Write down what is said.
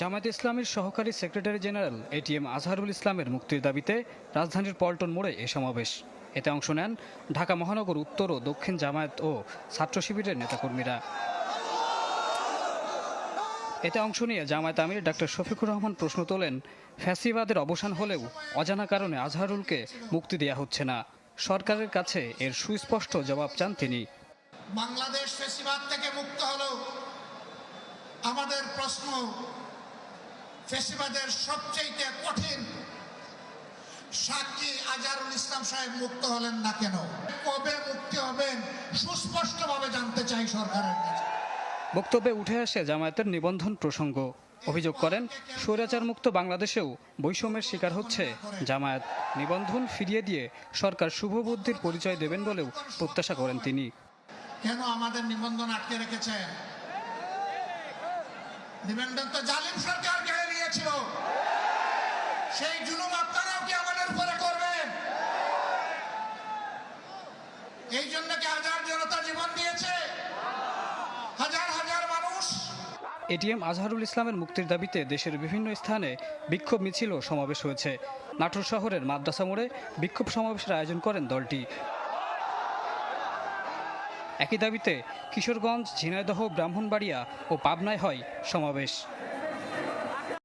জামায়াতে ইসলামীর সহকারী secretary general ATM Azharul ইসলামের মুক্তির দাবিতে রাজধানীর পল্টন মোড়ে এ সমাবেশ। এতে অংশ নেন ঢাকা মহানগর উত্তর ও দক্ষিণ জামায়াত ও ছাত্র শিবিরের নেতাকর্মীরা। এতে অংশ নিয়ে জামায়াত আমির ডাক্তার শফিকুর রহমান প্রশ্ন তোলেন, ফ্যাসিবাদের অবসান হলেও অজানা কারণে আজহারুলকে মুক্তি দেয়া হচ্ছে না। সরকারের কাছে এর সুস্পষ্ট জবাব চান তিনি। বাংলাদেশ ফ্যাসিবাদ থেকে মুক্ত হলো, আমাদের প্রশ্ন, ফ্যাসিবাদের সবচেয়ে কঠিন সাক্ষী আজহারুল ইসলাম সাহেব মুক্ত হলেন না কেন? কবে মুক্তি হবেন সুস্পষ্টভাবে জানতে চাই সরকারের কাছে। বক্তব্যে উঠে আসে জামায়াতের নিবন্ধন প্রসঙ্গ। অভিযোগ করেন, স্বৈরাচার মুক্ত বাংলাদেশেও বৈষম্যের শিকার হচ্ছে জামায়াত। নিবন্ধন ফিরিয়ে দিয়ে সরকার শুভবুদ্ধির পরিচয় দেবেন বলেও প্রত্যাশা করেন তিনি। কেন আমাদের নিবন্ধন আটকে রেখেছেন? নিবন্ধন তো জালিম সরকার কেড়ে নিয়েছিল। সেই জুলুম আপনারাও কি আমাদের উপরে করবেন? এই জন্য কি হাজার জনতা জীবন দিয়েছে? হাজার হাজার মানুষ। এটিএম আজহারুল ইসলামের মুক্তির দাবিতে দেশের বিভিন্ন স্থানে বিক্ষোভ মিছিল ও সমাবেশ হয়েছে। নাটোর শহরের মাদ্রাসা মোড়ে বিক্ষোভ সমাবেশের আয়োজন করেন দলটি। একই দাবিতে কিশোরগঞ্জ, ঝিনাইদহ, ব্রাহ্মণবাড়িয়া ও পাবনায় হয় সমাবেশ।